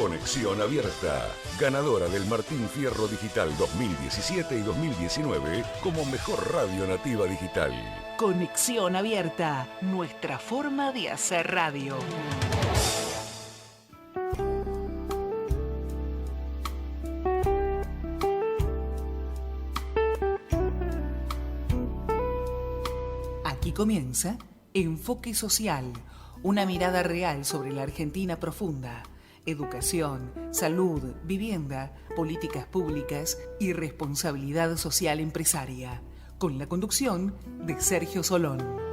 Conexión Abierta, ganadora del Martín Fierro Digital 2017 y 2019 como mejor radio nativa digital. Conexión Abierta, nuestra forma de hacer radio. Aquí comienza Enfoque Social, una mirada real sobre la Argentina profunda. Educación, salud, vivienda, políticas públicas y responsabilidad social empresaria. Con la conducción de Sergio Solón.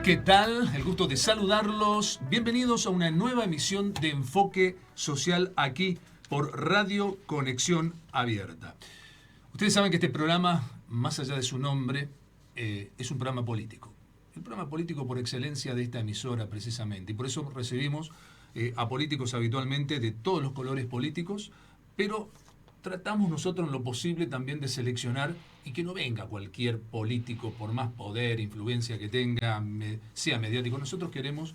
¿Qué tal? El gusto de saludarlos. Bienvenidos a una nueva emisión de Enfoque Social aquí por Radio Conexión Abierta. Ustedes saben que este programa, más allá de su nombre, es un programa político. El programa político por excelencia de esta emisora precisamente. Y por eso recibimos a políticos habitualmente de todos los colores políticos, pero tratamos nosotros en lo posible también de seleccionar y que no venga cualquier político, por más poder, influencia que tenga, sea mediático. Nosotros queremos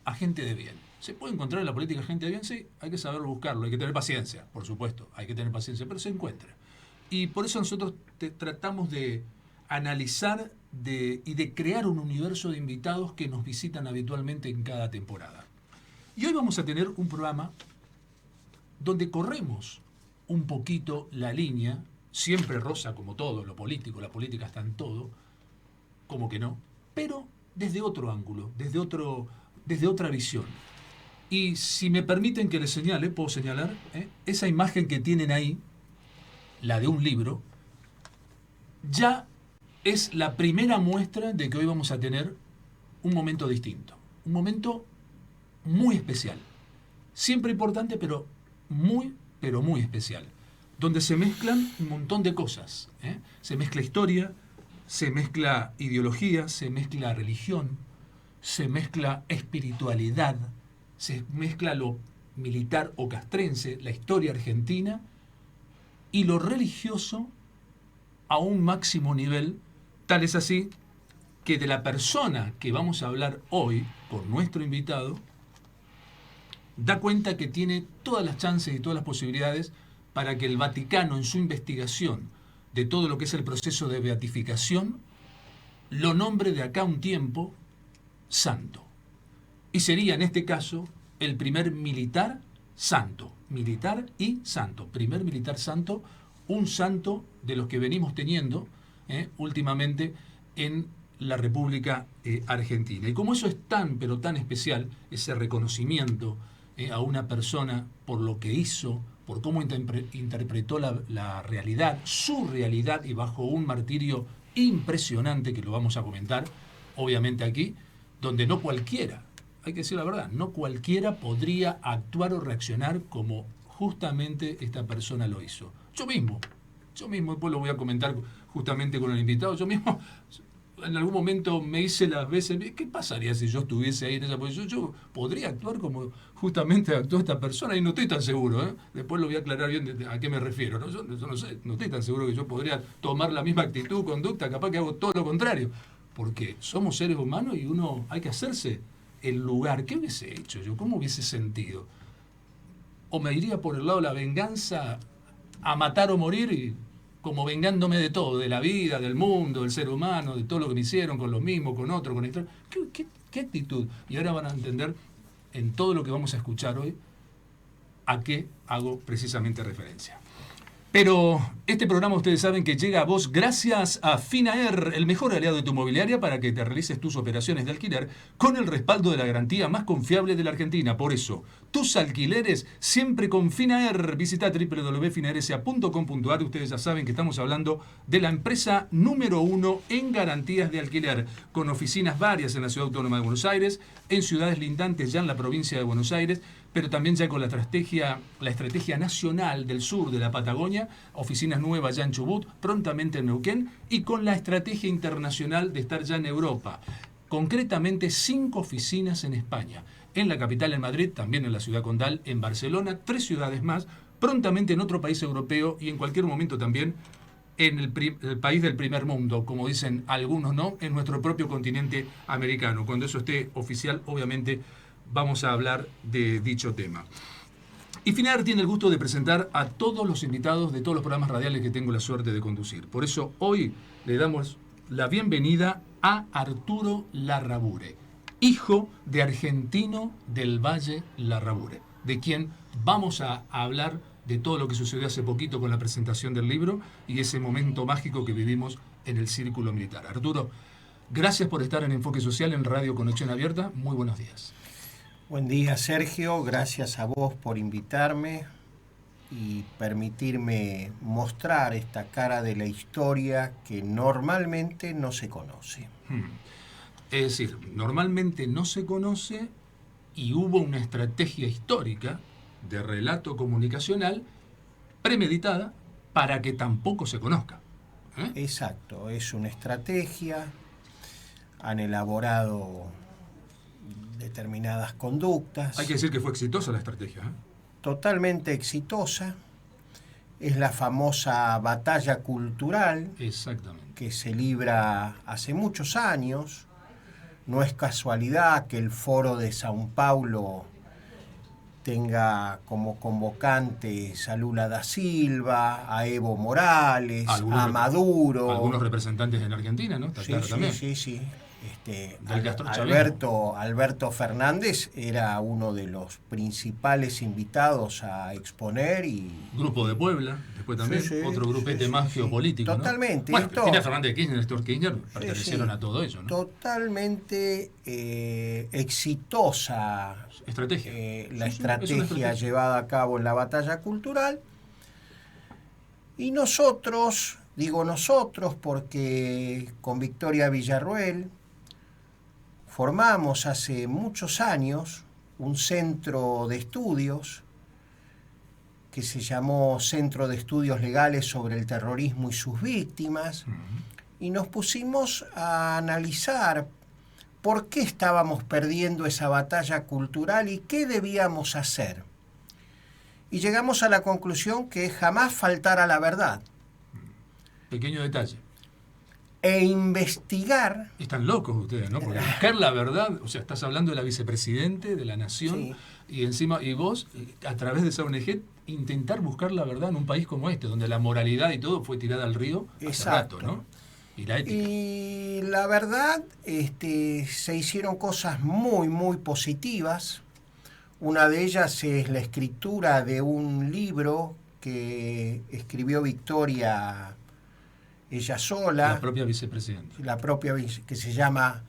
a gente de bien. ¿Se puede encontrar en la política gente de bien? Sí, hay que saber buscarlo, hay que tener paciencia, por supuesto, hay que tener paciencia, pero se encuentra. Y por eso nosotros tratamos de analizar y de crear un universo de invitados que nos visitan habitualmente en cada temporada. Y hoy vamos a tener un programa donde corremos un poquito la línea, siempre rosa como todo, lo político, la política está en todo, como que no, pero desde otro ángulo, desde otra visión. Y si me permiten que les señale, puedo señalar, esa imagen que tienen ahí, la de un libro, ya es la primera muestra de que hoy vamos a tener un momento distinto, un momento muy especial, siempre importante, pero muy especial, donde se mezclan un montón de cosas, Se mezcla historia, se mezcla ideología, se mezcla religión, se mezcla espiritualidad, se mezcla lo militar o castrense, la historia argentina, y lo religioso a un máximo nivel. Tal es así que de la persona que vamos a hablar hoy con nuestro invitado, da cuenta que tiene todas las chances y todas las posibilidades para que el Vaticano, en su investigación de todo lo que es el proceso de beatificación, lo nombre de acá a un tiempo santo. Y sería en este caso el primer militar santo. Militar y santo. Primer militar santo, un santo de los que venimos teniendo últimamente en la República Argentina. Y como eso es tan, pero tan especial, ese reconocimiento a una persona por lo que hizo, por cómo interpretó la realidad, su realidad, y bajo un martirio impresionante que lo vamos a comentar, obviamente aquí, donde no cualquiera, hay que decir la verdad, no cualquiera podría actuar o reaccionar como justamente esta persona lo hizo. Yo mismo, después lo voy a comentar justamente con el invitado, yo mismo en algún momento me hice las veces, ¿qué pasaría si yo estuviese ahí en esa posición? Yo podría actuar como justamente actuó esta persona, y no estoy tan seguro, después lo voy a aclarar bien a qué me refiero, ¿no? Yo no sé, no estoy tan seguro que yo podría tomar la misma actitud, conducta, capaz que hago todo lo contrario, porque somos seres humanos y uno hay que hacerse el lugar. ¿Qué hubiese hecho yo? ¿Cómo hubiese sentido? O me iría por el lado de la venganza, a matar o morir, y como vengándome de todo, de la vida, del mundo, del ser humano, de todo lo que me hicieron con los mismos, con otros, con esto. ¿Qué actitud? Y ahora van a entender en todo lo que vamos a escuchar hoy a qué hago precisamente referencia. Pero este programa ustedes saben que llega a vos gracias a Finaer, el mejor aliado de tu mobiliaria para que te realices tus operaciones de alquiler con el respaldo de la garantía más confiable de la Argentina. Por eso, tus alquileres siempre con Finaer. Visita www.finaersa.com.ar. Ustedes ya saben que estamos hablando de la empresa número 1 en garantías de alquiler, con oficinas varias en la Ciudad Autónoma de Buenos Aires, en ciudades lindantes ya en la provincia de Buenos Aires, pero también ya con la estrategia nacional del sur de la Patagonia, oficinas nuevas ya en Chubut, prontamente en Neuquén, y con la estrategia internacional de estar ya en Europa. Concretamente 5 oficinas en España, en la capital en Madrid, también en la ciudad condal, en Barcelona, 3 ciudades más, prontamente en otro país europeo y en cualquier momento también en el país del primer mundo, como dicen algunos, ¿no? En nuestro propio continente americano. Cuando eso esté oficial, obviamente vamos a hablar de dicho tema. Y Finaer tiene el gusto de presentar a todos los invitados de todos los programas radiales que tengo la suerte de conducir. Por eso hoy le damos la bienvenida a Arturo Larrabure, hijo de Argentino del Valle Larrabure, de quien vamos a hablar de todo lo que sucedió hace poquito con la presentación del libro y ese momento mágico que vivimos en el Círculo Militar. Arturo, gracias por estar en Enfoque Social en Radio Conexión Abierta. Muy buenos días. Buen día, Sergio. Gracias a vos por invitarme y permitirme mostrar esta cara de la historia que normalmente no se conoce. Es decir, normalmente no se conoce y hubo una estrategia histórica de relato comunicacional premeditada para que tampoco se conozca. Exacto, es una estrategia, han elaborado determinadas conductas. Hay que decir que fue exitosa la estrategia. Totalmente exitosa. Es la famosa batalla cultural. Exactamente. Que se libra hace muchos años. No es casualidad que el Foro de São Paulo tenga como convocantes a Lula da Silva, a Evo Morales, a Maduro. Algunos representantes en Argentina, ¿no? Está claro también. Sí. Alberto Fernández era uno de los principales invitados a exponer. Y Grupo de Puebla, después también, otro grupete más geopolítico. Totalmente. ¿No? Bueno, Cristina Fernández de Kirchner, Néstor Kirchner pertenecieron a todo eso, ¿no? Totalmente exitosa estrategia. La estrategia llevada a cabo en la batalla cultural. Y nosotros, digo nosotros porque con Victoria Villarruel formamos hace muchos años un centro de estudios que se llamó Centro de Estudios Legales sobre el Terrorismo y sus Víctimas, y nos pusimos a analizar por qué estábamos perdiendo esa batalla cultural y qué debíamos hacer. Y llegamos a la conclusión que jamás faltara la verdad. Pequeño detalle. E investigar. Están locos ustedes, ¿no? Porque buscar la verdad, o sea, estás hablando de la vicepresidente de la nación, Sí. y encima, y vos, a través de esa ONG, intentar buscar la verdad en un país como este, donde la moralidad y todo fue tirada al río hace Exacto. rato, ¿no? Y la ética. Y la verdad, se hicieron cosas muy, muy positivas. Una de ellas es la escritura de un libro que escribió Victoria ella sola, La propia vicepresidenta. que se llama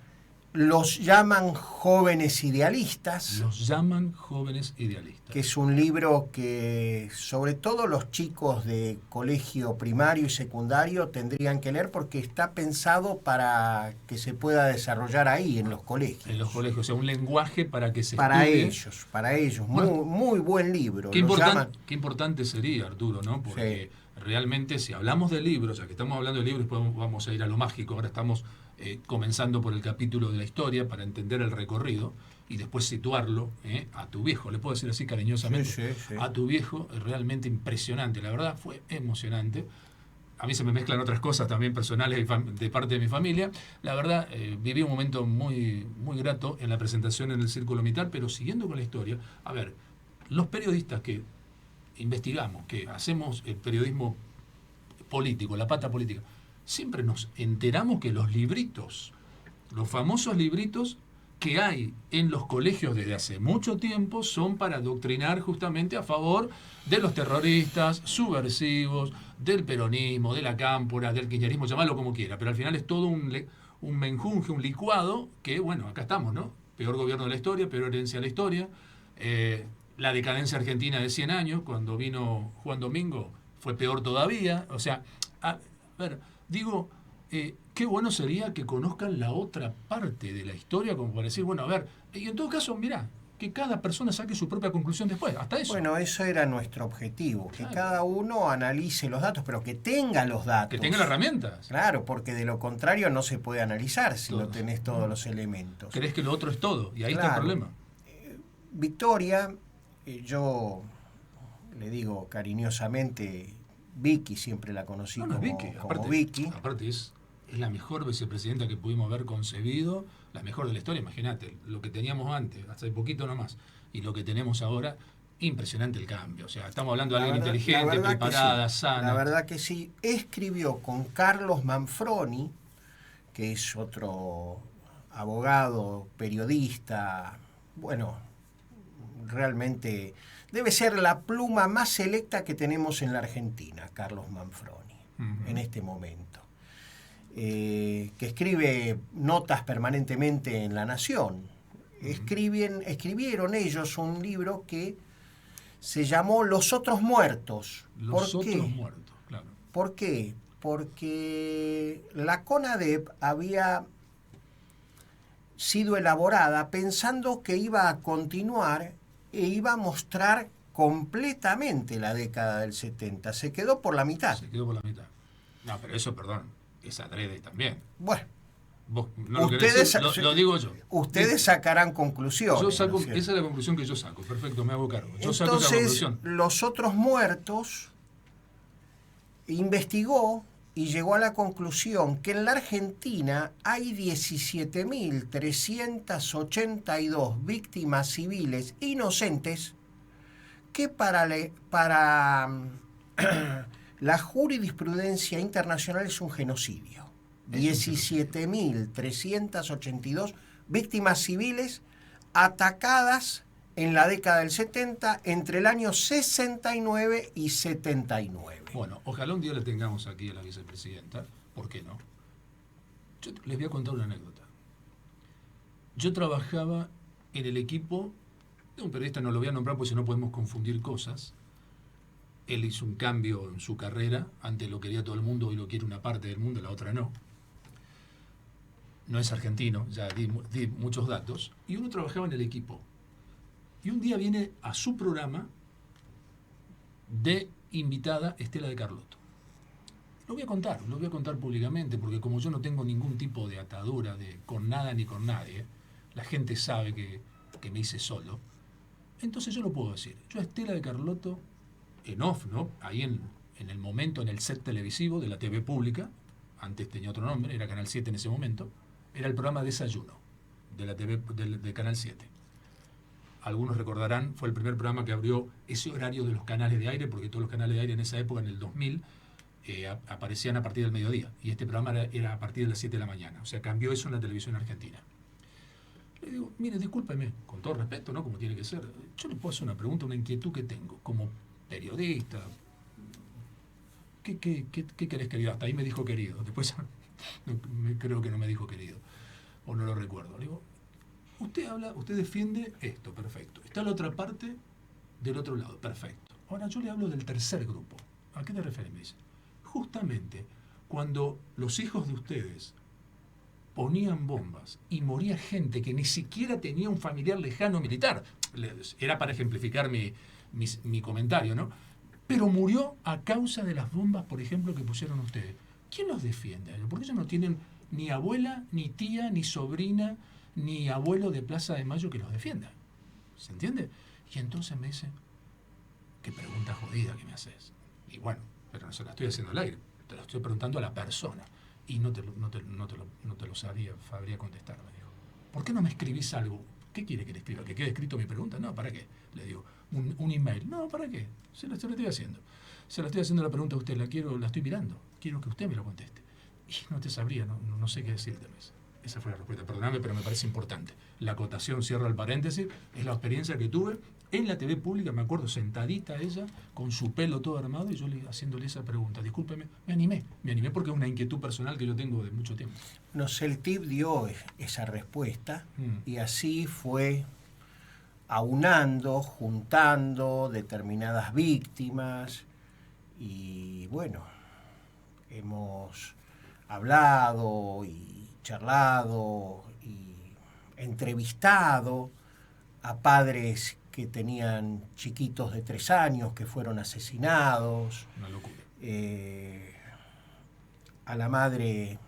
Los llaman jóvenes idealistas, Los llaman jóvenes idealistas. que es un libro que sobre todo los chicos de colegio primario y secundario tendrían que leer porque está pensado para que se pueda desarrollar ahí en los colegios. En los colegios, o sea, un lenguaje para que se Para estudie. ellos. Bueno, muy buen libro. Qué, Lo llaman- qué importante sería, Arturo, ¿no? Porque realmente si hablamos de libros, ya que estamos hablando de libros, vamos a ir a lo mágico. Ahora estamos comenzando por el capítulo de la historia para entender el recorrido y después situarlo a tu viejo. Le puedo decir así cariñosamente. Sí. A tu viejo, es realmente impresionante. La verdad, fue emocionante. A mí se me mezclan otras cosas también personales de parte de mi familia. La verdad, viví un momento muy, muy grato en la presentación en el Círculo Militar, pero siguiendo con la historia, a ver, los periodistas que investigamos, que hacemos el periodismo político, la pata política, siempre nos enteramos que los libritos, los famosos libritos que hay en los colegios desde hace mucho tiempo son para adoctrinar justamente a favor de los terroristas, subversivos, del peronismo, de la cámpora, del kirchnerismo, llamarlo como quiera, pero al final es todo un menjunje, un licuado que, bueno, acá estamos, ¿no? Peor gobierno de la historia, peor herencia de la historia, la decadencia argentina de 100 años, cuando vino Juan Domingo, fue peor todavía. O sea, a ver, digo, qué bueno sería que conozcan la otra parte de la historia, como para decir, bueno, a ver, y en todo caso, mirá, que cada persona saque su propia conclusión después, hasta eso. Bueno, eso era nuestro objetivo, que Claro. cada uno analice los datos, pero que tenga los datos. Que tenga las herramientas. Claro, porque de lo contrario no se puede analizar si no Todo. tenés todos los elementos. Crees que lo otro es todo, y ahí está Claro. el problema. Victoria, yo le digo cariñosamente, Vicky, siempre la conocí No, no, como, Vicky, como aparte, Vicky. aparte es la mejor vicepresidenta que pudimos haber concebido, la mejor de la historia. Imagínate, lo que teníamos antes, hace poquito nomás, y lo que tenemos ahora, impresionante el cambio. O sea, estamos hablando de alguien La inteligente, verdad que preparada, sí, sana. La verdad que sí. Escribió con Carlos Manfroni, que es otro abogado, periodista, bueno, realmente debe ser la pluma más selecta que tenemos en la Argentina, Carlos Manfroni, en este momento. Que escribe notas permanentemente en La Nación. Escribieron ellos un libro que se llamó Los Otros Muertos. Los ¿Por qué? otros muertos, claro. ¿Por qué? Porque la CONADEP había sido elaborada pensando que iba a continuar e iba a mostrar completamente la década del 70. Se quedó por la mitad. Se quedó por la mitad. No, pero eso, perdón, es adrede también. Bueno, Vos no lo ustedes, querés decir, lo digo yo. Ustedes sacarán conclusiones. Yo saco, ¿no es cierto? esa es la conclusión que yo saco. Perfecto, me hago cargo. Yo saco esa Entonces, conclusión. Los Otros Muertos investigó y llegó a la conclusión que en la Argentina hay 17.382 víctimas civiles inocentes que para la jurisprudencia internacional es un genocidio. 17.382 víctimas civiles atacadas en la década del 70 entre el año 69 y 79. Bueno, ojalá un día la tengamos aquí a la vicepresidenta. ¿Por qué no? Yo les voy a contar una anécdota. Yo trabajaba en el equipo de un periodista, no lo voy a nombrar porque si no podemos confundir cosas. Él hizo un cambio en su carrera. Antes lo quería todo el mundo, hoy lo quiere una parte del mundo, la otra no. No es argentino, ya di muchos datos. Y uno trabajaba en el equipo. Y un día viene a su programa de invitada Estela de Carlotto. Lo voy a contar públicamente, porque como yo no tengo ningún tipo de atadura con nada ni con nadie, la gente sabe que me hice solo, entonces yo lo puedo decir. Yo a Estela de Carlotto, en off, ¿no? Ahí en el momento, en el set televisivo de la TV pública, antes tenía otro nombre, era Canal 7 en ese momento, era el programa Desayuno de la TV de Canal 7. Algunos recordarán, fue el primer programa que abrió ese horario de los canales de aire, porque todos los canales de aire en esa época, en el 2000, aparecían a partir del mediodía, y este programa era a partir de las 7 de la mañana. O sea, cambió eso en la televisión argentina. Le digo, mire, discúlpeme, con todo respeto, ¿no? Como tiene que ser. Yo le puedo hacer una pregunta, una inquietud que tengo, como periodista. ¿Qué querés, querido? Hasta ahí me dijo querido. Después creo que no me dijo querido, o no lo recuerdo. Le digo, usted defiende esto, perfecto. Está la otra parte del otro lado, perfecto. Ahora yo le hablo del tercer grupo. ¿A qué te refieres? Me dice, justamente cuando los hijos de ustedes ponían bombas y moría gente que ni siquiera tenía un familiar lejano militar, era para ejemplificar mi comentario, ¿no? Pero murió a causa de las bombas, por ejemplo, que pusieron ustedes. ¿Quién los defiende? Porque ellos no tienen ni abuela, ni tía, ni sobrina, ni abuelo de Plaza de Mayo que los defienda. ¿Se entiende? Y entonces me dice, qué pregunta jodida que me haces. Y bueno, pero no se la estoy haciendo al aire, te lo estoy preguntando a la persona. Y no te lo sabría contestar, me dijo. ¿Por qué no me escribís algo? ¿Qué quiere que le escriba? ¿Que quede escrito mi pregunta? No, ¿para qué? Le digo, un email. No, ¿para qué? Se lo estoy haciendo. Se la estoy haciendo la pregunta a usted, la estoy mirando. Quiero que usted me lo conteste. Y no te sabría, no sé qué decirte. Esa fue la respuesta. Perdóname, pero me parece importante. La acotación, cierro el paréntesis, es la experiencia que tuve en la TV pública. Me acuerdo, sentadita ella, con su pelo todo armado, y yo haciéndole esa pregunta. Discúlpeme, me animé porque es una inquietud personal que yo tengo de mucho tiempo. No sé, el TIP dio esa respuesta y así fue aunando, juntando determinadas víctimas y bueno, hemos hablado y charlado y entrevistado a padres que tenían chiquitos de 3 años que fueron asesinados. Una locura. A la madre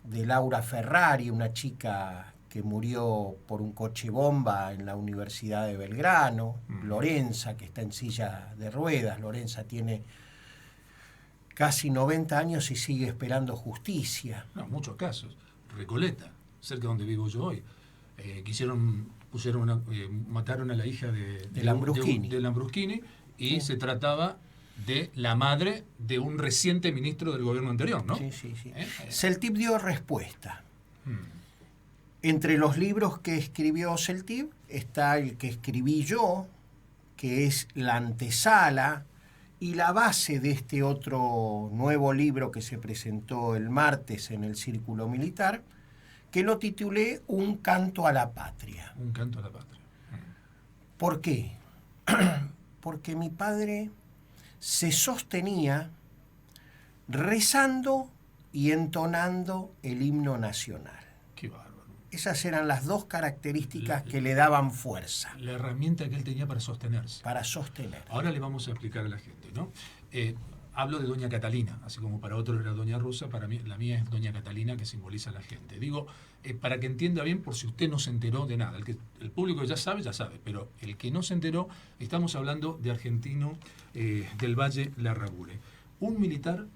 de Laura Ferrari, una chica que murió por un coche bomba en la Universidad de Belgrano, Lorenza, que está en silla de ruedas. Lorenza tiene casi 90 años y sigue esperando justicia. No, muchos casos. Recoleta, cerca de donde vivo yo hoy. Mataron a la hija de Lambrusquini y sí. Se trataba de la madre de un reciente ministro del gobierno anterior, ¿no? Sí. Celtip dio respuesta. Entre los libros que escribió Celtip está el que escribí yo, que es la antesala y la base de este otro nuevo libro que se presentó el martes en el Círculo Militar, que lo titulé Un canto a la patria. Un canto a la patria. ¿Por qué? Porque mi padre se sostenía rezando y entonando el himno nacional. Qué bárbaro. Esas eran las dos características que le daban fuerza. La herramienta que él tenía para sostenerse. Para sostener. Ahora le vamos a explicar a la gente, ¿no? Hablo de Doña Catalina, así como para otros era Doña Rosa, para mí la mía es Doña Catalina, que simboliza a la gente. Digo, para que entienda bien, por si usted no se enteró de nada. El público ya sabe, pero el que no se enteró, estamos hablando de Argentino del Valle Larrabure. Un militar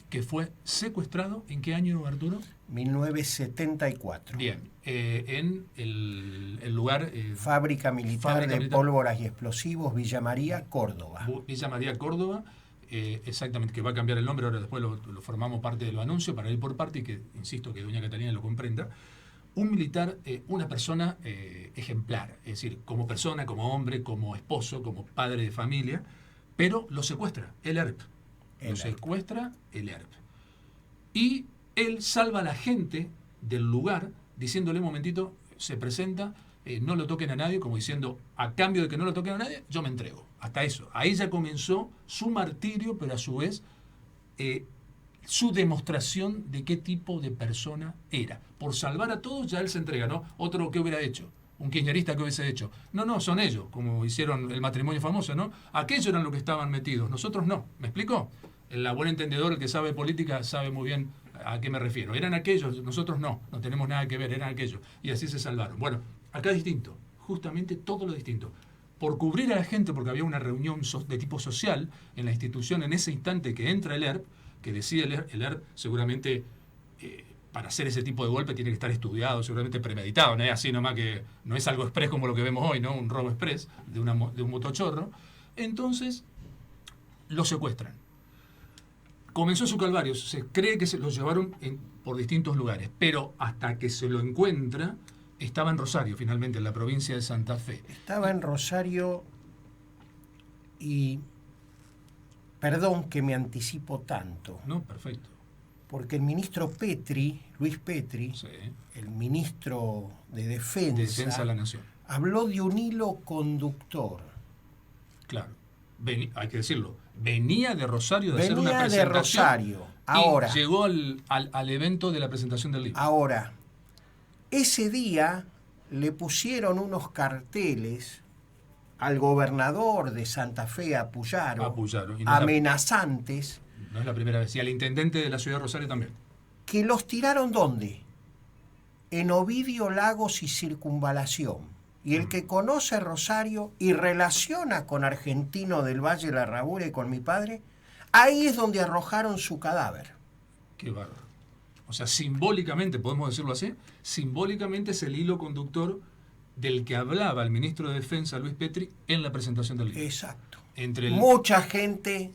que fue secuestrado, ¿en qué año, Arturo? 1974. Bien, en el lugar... Fábrica Militar de Pólvoras y Explosivos, Villa María, Córdoba. Villa María, Córdoba. Exactamente, que va a cambiar el nombre, ahora después lo formamos parte de los anuncios para ir por parte y que, insisto, que doña Catalina lo comprenda. Un militar, una persona ejemplar, es decir, como persona, como hombre, como esposo, como padre de familia, pero lo secuestra el ERP. Secuestra el ERP. Y él salva a la gente del lugar diciéndole un momentito, se presenta, no lo toquen a nadie, como diciendo, a cambio de que no lo toquen a nadie, yo me entrego. Hasta eso. Ahí ya comenzó su martirio, pero a su vez su demostración de qué tipo de persona era. Por salvar a todos ya él se entrega, ¿no? Otro que hubiera hecho, un kirchnerista que hubiese hecho. No, son ellos, como hicieron el matrimonio famoso, ¿no? Aquellos eran los que estaban metidos, nosotros no. ¿Me explico? El buen entendedor, el que sabe política, sabe muy bien a qué me refiero. Eran aquellos, nosotros no tenemos nada que ver, eran aquellos. Y así se salvaron. Bueno, acá es distinto, justamente todo lo distinto. Por cubrir a la gente, porque había una reunión de tipo social en la institución en ese instante que entra el ERP, que decide el ERP seguramente para hacer ese tipo de golpe tiene que estar estudiado, seguramente premeditado, no es así nomás que no es algo express como lo que vemos hoy, ¿no? Un robo express de un motochorro. Entonces lo secuestran. Comenzó su calvario, se cree que se lo llevaron por distintos lugares, pero hasta que se lo encuentra, estaba en Rosario, finalmente, en la provincia de Santa Fe. Estaba en Rosario y, perdón que me anticipo tanto. No, perfecto. Porque el ministro Petri, Luis Petri, Sí. el ministro de Defensa De la Nación. habló de un hilo conductor. Claro. Hay que decirlo. Venía de Rosario de hacer una Venía de presentación. Rosario. Ahora, Y llegó al evento de la presentación del libro. ahora, ese día le pusieron unos carteles al gobernador de Santa Fe, a Puyaro, Y no, amenazantes, no es la primera vez. Y al intendente de la ciudad de Rosario también. que los tiraron ¿dónde? En Ovidio, Lagos y Circunvalación. Y el que conoce Rosario y relaciona con Argentino del Valle Larrabure y con mi padre, ahí es donde arrojaron su cadáver. Qué bárbaro. O sea, simbólicamente, podemos decirlo así, simbólicamente es el hilo conductor del que hablaba el ministro de Defensa, Luis Petri, en la presentación del libro. Exacto. Entre Mucha gente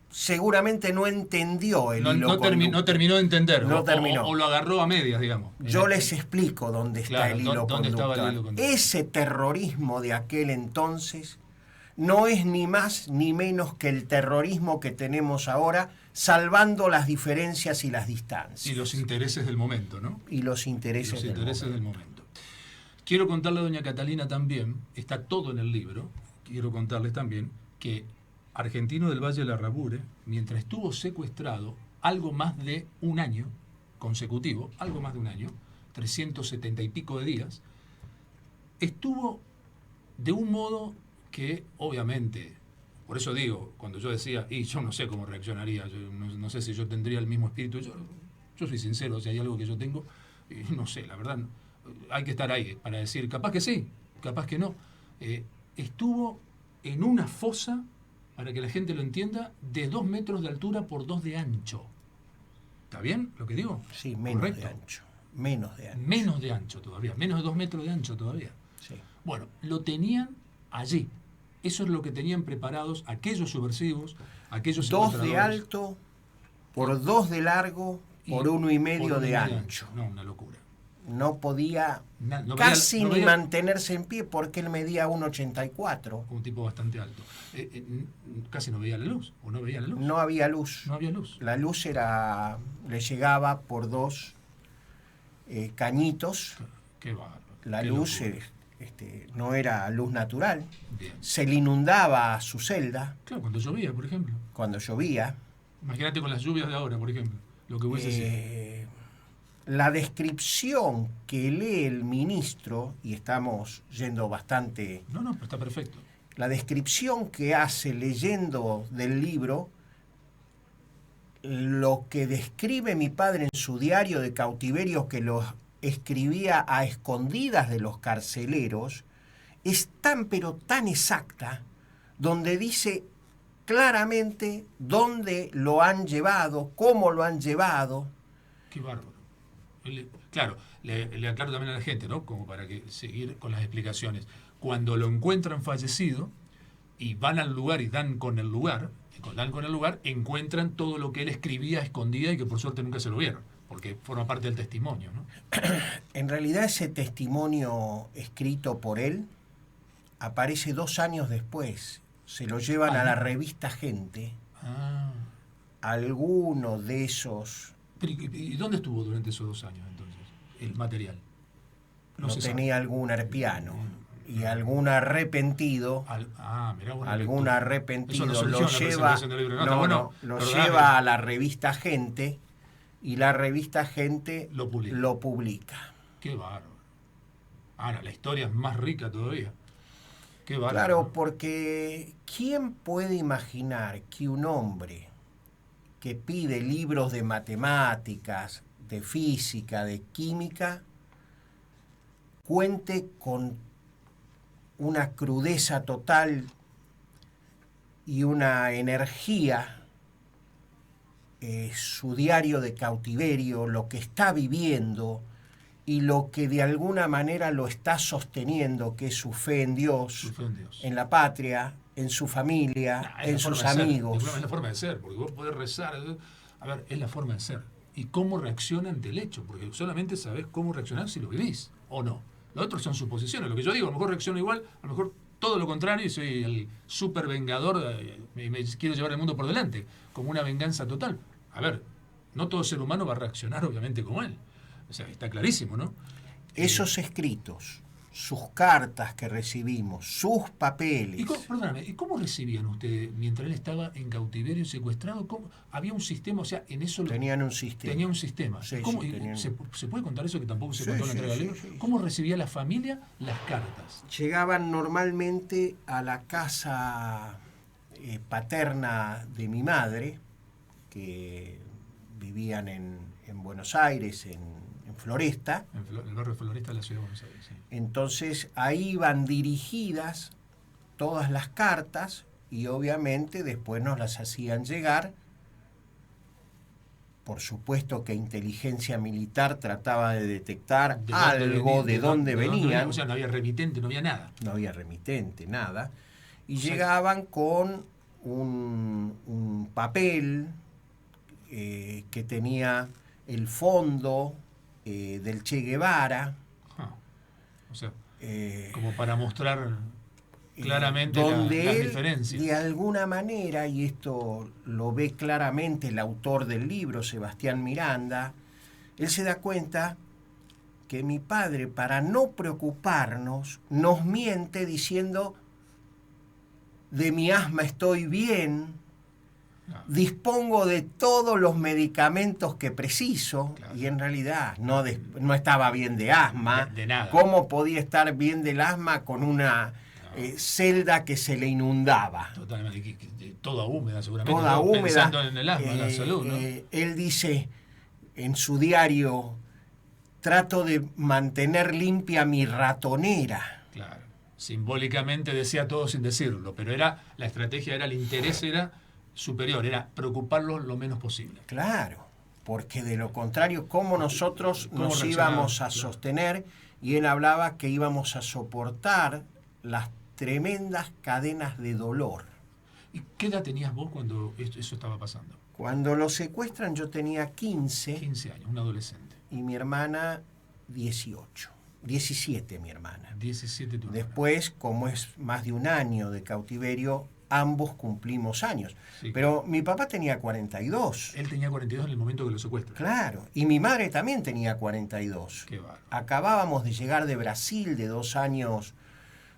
seguramente no entendió el hilo conductor. no terminó de entender. No terminó. O lo agarró a medias, digamos. Yo les explico dónde está Claro, el hilo dónde conductor. estaba el hilo conductor. Ese terrorismo de aquel entonces no es ni más ni menos que el terrorismo que tenemos ahora, salvando las diferencias y las distancias. Y los intereses del momento, ¿no? Y los intereses, del momento. Quiero contarle a doña Catalina también, está todo en el libro, quiero contarles también que Argentino del Valle Larrabure, mientras estuvo secuestrado algo más de un año consecutivo, 370 y pico de días, estuvo de un modo que obviamente, por eso digo, cuando yo decía, y yo no sé cómo reaccionaría, yo no sé si yo tendría el mismo espíritu, yo soy sincero, si hay algo que yo tengo, no sé, la verdad, hay que estar ahí para decir, capaz que sí, capaz que no. Estuvo en una fosa, para que la gente lo entienda, de 2 metros de altura por 2 de ancho. ¿Está bien lo que digo? Sí, menos Correcto. de ancho. Menos de ancho. Menos de ancho todavía, menos de 2 metros de ancho todavía. Sí. Bueno, lo tenían allí. Eso es lo que tenían preparados aquellos subversivos, aquellos 2 de secuestradores. alto por 2 de largo por 1,5 de ancho. No, una locura. No podía No casi veía- no ni veía- mantenerse en pie porque él medía 1,84. Un tipo bastante alto. Casi no veía la luz, o no veía la luz. No había luz. No había luz. La luz le llegaba por 2 cañitos. Qué bárbaro. La qué luz locura. no era luz natural. Bien. Se le inundaba su celda Claro, cuando llovía, por ejemplo. cuando llovía. Imagínate con las lluvias de ahora, por ejemplo. Lo que hubiese sido. La descripción que lee el ministro, y estamos yendo bastante... No, pero está perfecto. La descripción que hace leyendo del libro, lo que describe mi padre en su diario de cautiverio, que lo escribía a escondidas de los carceleros, es tan pero tan exacta, donde dice claramente dónde lo han llevado, cómo lo han llevado. Qué bárbaro. Claro, le aclaro también a la gente, ¿no? Como para que seguir con las explicaciones. Cuando lo encuentran fallecido y van al lugar y dan con el lugar, encuentran todo lo que él escribía escondida y que por suerte nunca se lo vieron, porque forma parte del testimonio, ¿no? En realidad ese testimonio escrito por él aparece 2 años después. Se lo llevan a la revista Gente. Ah. Alguno de esos... Pero, ¿y dónde estuvo durante esos 2 años entonces el material? No se tenía sabe. algún arpiano y algún arrepentido. Mirá, buena Algún lectura. arrepentido Eso lo soluciona la lleva, presentación del libro. Está bueno, lo perdóname. lleva a la revista Gente y la revista Gente Lo publica. lo publica. Qué bárbaro. Ahora, la historia es más rica todavía. Qué bárbaro. Claro, porque ¿quién puede imaginar que un hombre que pide libros de matemáticas, de física, de química, cuente con una crudeza total y una energía, su diario de cautiverio, lo que está viviendo y lo que de alguna manera lo está sosteniendo, que es su fe en Dios, en la patria, en su familia, en sus amigos. Es la forma de ser, porque vos podés rezar. A ver, es la forma de ser. Y cómo reacciona ante el hecho, porque solamente sabés cómo reaccionar si lo vivís o no. Lo otro son suposiciones. Lo que yo digo, a lo mejor reacciono igual, a lo mejor todo lo contrario y soy el súper vengador, me quiero llevar el mundo por delante, como una venganza total. A ver, no todo ser humano va a reaccionar obviamente como él. O sea, está clarísimo, ¿no? Esos escritos, sus cartas que recibimos, sus papeles. ¿Y cómo recibían ustedes mientras él estaba en cautiverio y secuestrado? ¿Había un sistema? O sea, en eso... Tenían un sistema. Tenía un sistema. Sí, ¿Cómo, sí, tenían... ¿Se puede contar eso que tampoco se contó en la entrega del libro? Sí. ¿Cómo recibía la familia las cartas? Llegaban normalmente a la casa paterna de mi madre, que vivían en Buenos Aires, en Floresta. En el barrio de Floresta de la ciudad de Buenos Aires, sí. Entonces ahí iban dirigidas todas las cartas y obviamente después nos las hacían llegar. Por supuesto que inteligencia militar trataba de detectar algo de dónde venían. O sea, no había remitente, no había nada. No había remitente, nada. Y llegaban con un papel que tenía el fondo del Che Guevara. O sea, como para mostrar claramente donde las él, diferencias. de alguna manera, y esto lo ve claramente el autor del libro, Sebastián Miranda, él se da cuenta que mi padre, para no preocuparnos, nos miente diciendo: de mi asma estoy bien, dispongo de todos los medicamentos que preciso, claro. Y en realidad no estaba bien de asma. De nada. ¿Cómo podía estar bien del asma con una celda que se le inundaba? Totalmente, toda húmeda seguramente. Toda húmeda. Pensando en el asma, en la salud, ¿no? Él dice en su diario: trato de mantener limpia mi ratonera. Claro. Simbólicamente decía todo sin decirlo, pero la estrategia era, el interés era superior, era preocuparlos lo menos posible. Claro, porque de lo contrario, ¿cómo nosotros nos íbamos a sostener? Y él hablaba que íbamos a soportar las tremendas cadenas de dolor. ¿Y qué edad tenías vos cuando eso estaba pasando? Cuando lo secuestran yo tenía 15. 15 años, un adolescente. Y mi hermana 18. 17 mi hermana. 17 tu hermana. Después, como es más de un año de cautiverio, ambos cumplimos años. Sí, pero mi papá tenía 42. Él tenía 42 en el momento que lo secuestran. Claro, y mi madre también tenía 42. Qué bárbaro. Acabábamos de llegar de Brasil, de 2 años,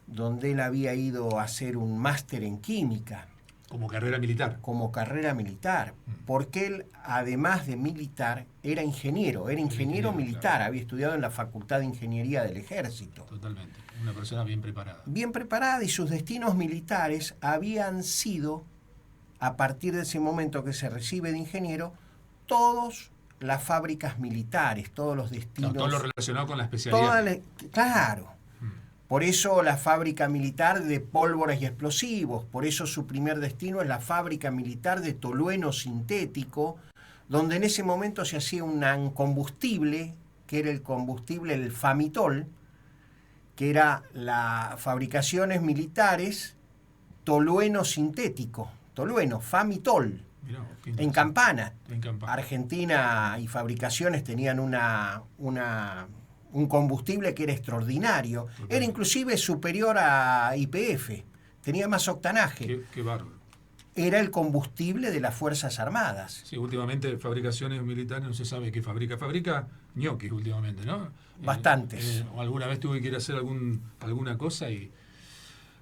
donde él había ido a hacer un máster en química. Como carrera militar. Como carrera militar, porque él, además de militar, era ingeniero militar, claro. Había estudiado en la Facultad de Ingeniería del Ejército. Totalmente, una persona bien preparada. Bien preparada, y sus destinos militares habían sido, a partir de ese momento que se recibe de ingeniero, todas las fábricas militares, todos los destinos. No, todo lo relacionado con la especialidad. Claro. Por eso la fábrica militar de pólvoras y explosivos, por eso su primer destino es la fábrica militar de tolueno sintético, donde en ese momento se hacía un combustible, que era el combustible, el Famitol, que era las fabricaciones militares tolueno sintético, tolueno, Famitol. Mirá, en Campana. Argentina y fabricaciones tenían un combustible que era extraordinario. Totalmente. Era inclusive superior a YPF. Tenía más octanaje. Qué bárbaro. Era el combustible de las Fuerzas Armadas. Sí, últimamente fabricaciones militares no se sabe qué fabrica. Fabrica ñoquis últimamente, ¿no? Bastantes. O alguna vez tuve que ir a hacer alguna cosa y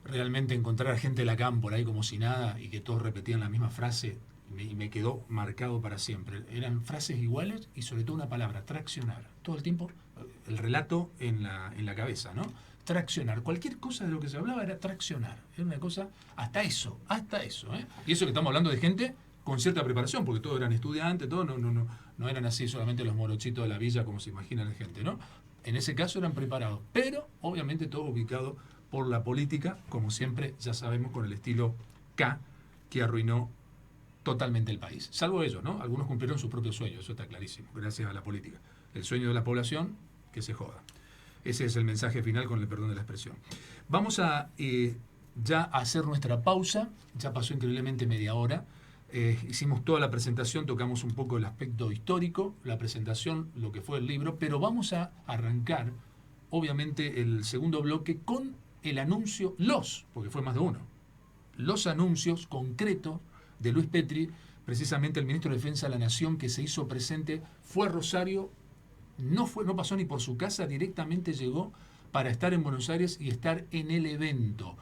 realmente encontrar a gente de la cámpora ahí como si nada y que todos repetían la misma frase y me quedó marcado para siempre. Eran frases iguales y sobre todo una palabra: traccionar. Todo el tiempo el relato en la cabeza, ¿no? Traccionar. Cualquier cosa de lo que se hablaba era traccionar. Era una cosa, hasta eso, ¿eh? Y eso que estamos hablando de gente con cierta preparación, porque todos eran estudiantes, todos no eran así solamente los morochitos de la villa como se imagina la gente, ¿no? En ese caso eran preparados, pero obviamente todo ubicado por la política, como siempre, ya sabemos, con el estilo K, que arruinó totalmente el país. Salvo ellos, ¿no? Algunos cumplieron su propio sueño, eso está clarísimo, gracias a la política. El sueño de la población, que se joda. Ese es el mensaje final, con el perdón de la expresión. Vamos a ya hacer nuestra pausa. Ya pasó increíblemente media hora. Hicimos toda la presentación, tocamos un poco el aspecto histórico, la presentación, lo que fue el libro, pero vamos a arrancar, obviamente, el segundo bloque con el anuncio, porque fue más de uno, los anuncios concretos de Luis Petri, precisamente el ministro de Defensa de la Nación, que se hizo presente, fue a Rosario, no pasó ni por su casa, directamente llegó para estar en Buenos Aires y estar en el evento.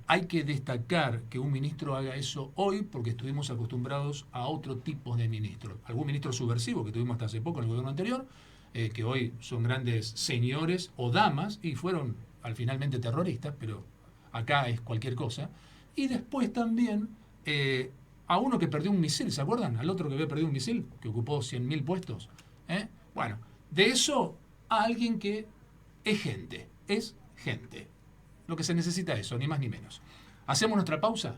Hay que destacar que un ministro haga eso hoy, porque estuvimos acostumbrados a otro tipo de ministros. Algún ministro subversivo que tuvimos hasta hace poco en el gobierno anterior, que hoy son grandes señores o damas y fueron finalmente terroristas, pero acá es cualquier cosa. Y después también a uno que perdió un misil, ¿se acuerdan? Al otro que había perdido un misil, que ocupó 100.000 puestos. Bueno, de eso a alguien que es gente. Lo que se necesita es eso, ni más ni menos. ¿Hacemos nuestra pausa?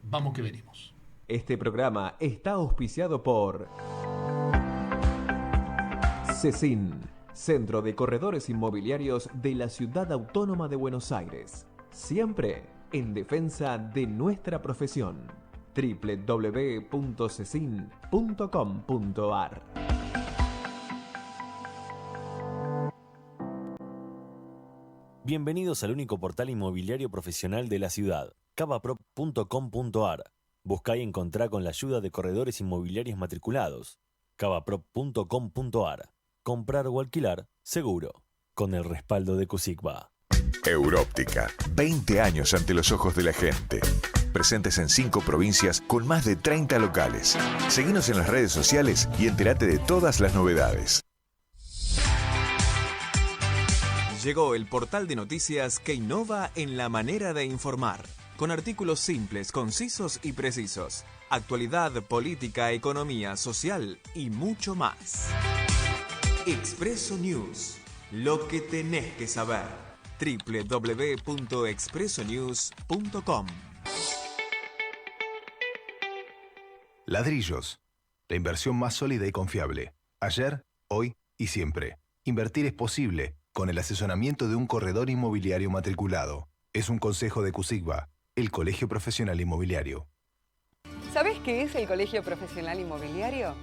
Vamos que venimos. Este programa está auspiciado por CECIN, Centro de Corredores Inmobiliarios de la Ciudad Autónoma de Buenos Aires. Siempre en defensa de nuestra profesión. www.cecin.com.ar. Bienvenidos al único portal inmobiliario profesional de la ciudad, cavaprop.com.ar. Buscá y encontrá con la ayuda de corredores inmobiliarios matriculados. cavaprop.com.ar. Comprar o alquilar, seguro. Con el respaldo de Cusigba. Európtica, 20 años ante los ojos de la gente. Presentes en 5 provincias con más de 30 locales. Seguinos en las redes sociales y entérate de todas las novedades. Llegó el portal de noticias que innova en la manera de informar, con artículos simples, concisos y precisos, actualidad, política, economía, social y mucho más. Expreso News, lo que tenés que saber. www.expresonews.com. Ladrillos, la inversión más sólida y confiable. Ayer, hoy y siempre. Invertir es posible con el asesoramiento de un corredor inmobiliario matriculado. Es un consejo de Cusigba, el Colegio Profesional Inmobiliario. ¿Sabés qué es el Colegio Profesional Inmobiliario?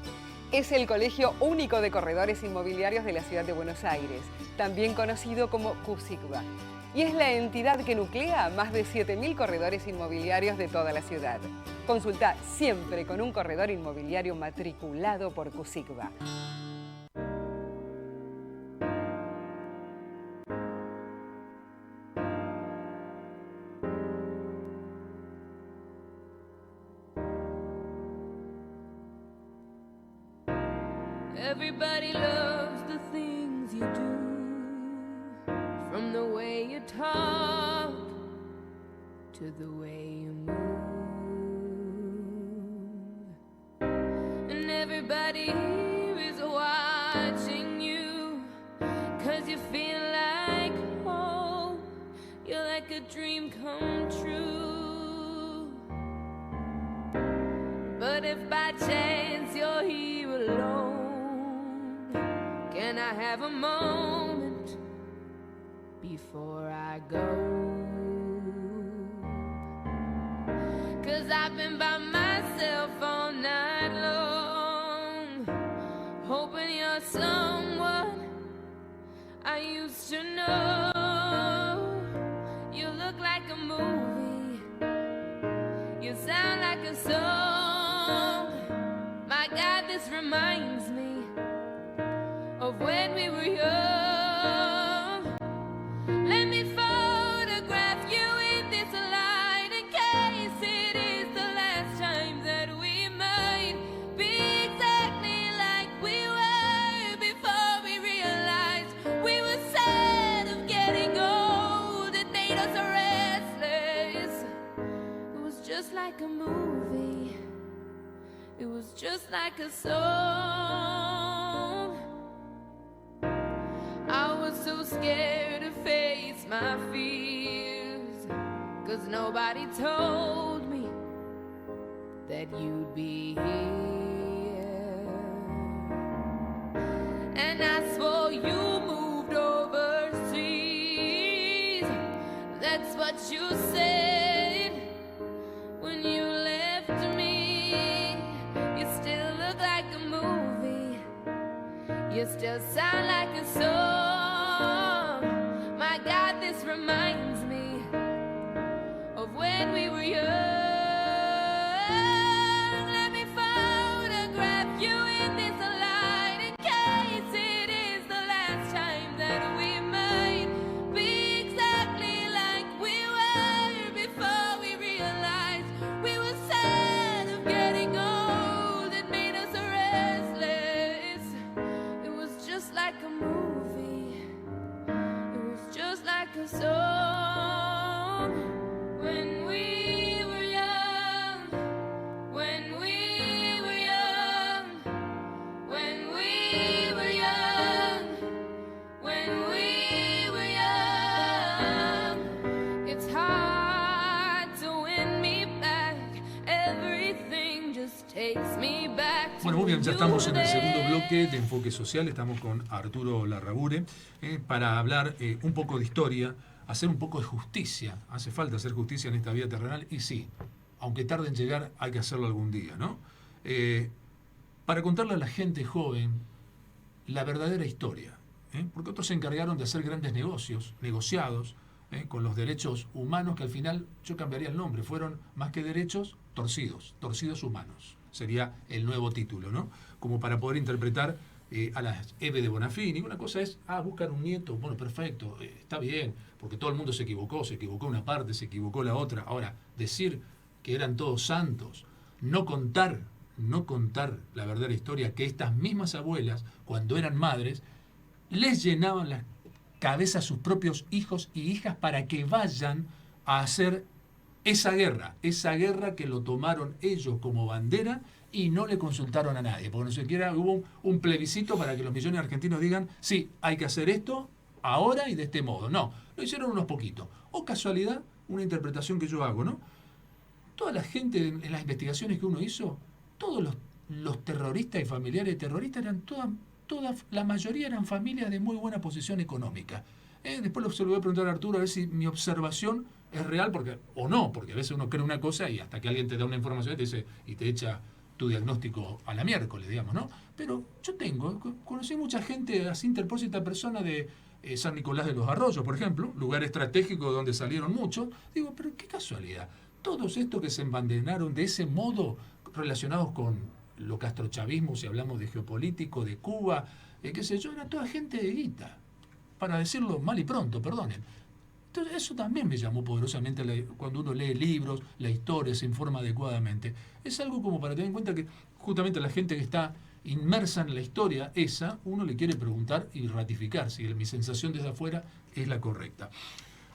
Es el colegio único de corredores inmobiliarios de la ciudad de Buenos Aires, también conocido como Cusigba. Y es la entidad que nuclea a más de 7.000 corredores inmobiliarios de toda la ciudad. Consulta siempre con un corredor inmobiliario matriculado por Cusigba. Everybody loves the things you do, from the way you talk to the way you move. And everybody is watching you, 'cause you feel like home. You're like a dream come true. But if by chance you're here alone, can I have a moment before I go? 'Cause I've been by myself all night long, hoping you're someone I used to know. You look like a movie, you sound like a song. My God, this reminds me of when we were young. Let me photograph you in this light, in case it is the last time that we might be exactly like we were before we realized we were sad of getting old. It made us restless. It was just like a movie, you sound like a song. My God, this reminds me of when we were young. Let me photograph you in this light, in case it is the last time that we might be exactly like we were before we realized we were sad of getting old. It made us restless. It was just like a movie. You sound like a song. My God, this reminds me of when we were young. Let me photograph you in this light, in case it is the last time that we might be exactly like we were before we realized we were sad of getting old. It made us restless. It was just like a movie. You sound like a song. just like a song. I was so scared to face my fears, 'cause nobody told me that you'd be here. And I swore you moved overseas. That's what you said when you left me. You still look like a movie. You still sound like a song. My God, this reminds me of when we were young. Song when we were young, when we were young, when we were young, when we were young. It's hard to win me back. Everything just takes me back. Bueno, muy bien, ya estamos en el segundo bloque de Enfoque Social. Estamos con Arturo Larrabure para hablar un poco de historia, hacer un poco de justicia. Hace falta hacer justicia en esta vida terrenal y sí, aunque tarde en llegar, hay que hacerlo algún día, ¿no? Para contarle a la gente joven la verdadera historia, porque otros se encargaron de hacer grandes negociados con los derechos humanos, que al final yo cambiaría el nombre, fueron más que derechos, torcidos humanos. Sería el nuevo título, ¿no? Como para poder interpretar a las Eve de Bonafini. Una cosa es, buscar un nieto, bueno, perfecto, está bien, porque todo el mundo se equivocó una parte, se equivocó la otra. Ahora, decir que eran todos santos, no contar la verdadera historia, que estas mismas abuelas, cuando eran madres, les llenaban la cabeza a sus propios hijos y hijas para que vayan a hacer esa guerra que lo tomaron ellos como bandera y no le consultaron a nadie, porque no siquiera hubo un plebiscito para que los millones de argentinos digan, sí, hay que hacer esto ahora y de este modo. No, lo hicieron unos poquitos. O casualidad, una interpretación que yo hago, ¿no? Toda la gente en las investigaciones que uno hizo, todos los terroristas y familiares de terroristas eran la mayoría eran familias de muy buena posición económica. Después se lo voy a preguntar a Arturo a ver si mi observación es real o no, porque a veces uno cree una cosa y hasta que alguien te da una información y te echa tu diagnóstico a la miércoles, digamos, ¿no? Pero yo conocí mucha gente así interpósita, persona de San Nicolás de los Arroyos, por ejemplo, lugar estratégico donde salieron muchos. Digo, pero qué casualidad. Todos estos que se embanderaron de ese modo relacionados con lo castrochavismo, si hablamos de geopolítico, de Cuba, qué sé yo, era toda gente de guita, para decirlo mal y pronto, perdonen. Entonces eso también me llamó poderosamente cuando uno lee libros, la historia, se informa adecuadamente. Es algo como para tener en cuenta que justamente la gente que está inmersa en la historia uno le quiere preguntar y ratificar si mi sensación desde afuera es la correcta.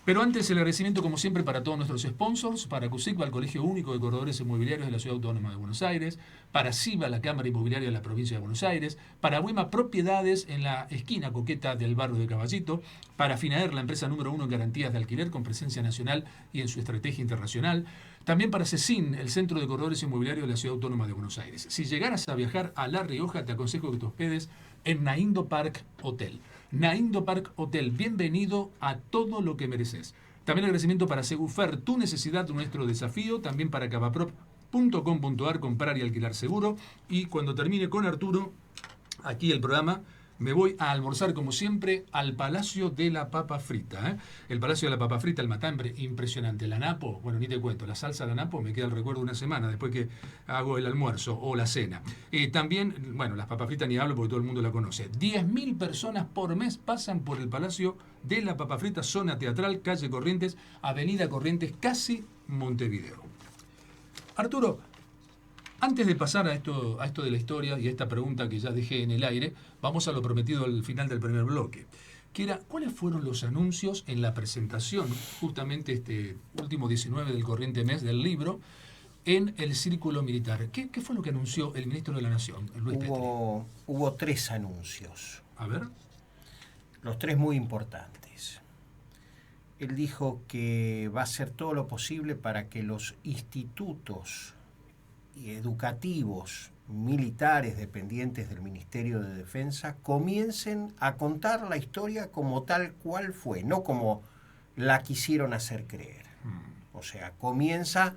Pero antes el agradecimiento como siempre para todos nuestros sponsors, para CUSICBA, el Colegio Único de Corredores Inmobiliarios de la Ciudad Autónoma de Buenos Aires, para CIBA, la Cámara Inmobiliaria de la Provincia de Buenos Aires, para Buema Propiedades en la esquina coqueta del barrio de Caballito, para Finaer, la empresa número 1 en garantías de alquiler con presencia nacional y en su estrategia internacional, también para CECIN, el Centro de Corredores Inmobiliarios de la Ciudad Autónoma de Buenos Aires. Si llegaras a viajar a La Rioja, te aconsejo que te hospedes en Naindo Park Hotel. Naindo Park Hotel, bienvenido a todo lo que mereces. También agradecimiento para Segufer, tu necesidad, nuestro desafío. También para cavaprop.com.ar, comprar y alquilar seguro. Y cuando termine con Arturo, aquí el programa, me voy a almorzar como siempre al Palacio de la Papa Frita. El Palacio de la Papa Frita, el matambre, impresionante. La napo, bueno, ni te cuento, la salsa de la napo me queda el recuerdo una semana después que hago el almuerzo o la cena. También, bueno, las papas fritas ni hablo porque todo el mundo la conoce. 10.000 personas por mes pasan por el Palacio de la Papa Frita, zona teatral, calle Corrientes, avenida Corrientes, casi Montevideo. Arturo, antes de pasar a esto de la historia y a esta pregunta que ya dejé en el aire, vamos a lo prometido al final del primer bloque, que era, ¿cuáles fueron los anuncios en la presentación, justamente este último 19 del corriente mes del libro? en el círculo militar. ¿Qué fue lo que anunció el ministro de la Nación, Luis Petri? Hubo 3 anuncios. A ver. Los 3 muy importantes. Él dijo que va a hacer todo lo posible para que los institutos educativos militares dependientes del Ministerio de Defensa comiencen a contar la historia como tal cual fue, no como la quisieron hacer creer. O sea, comienza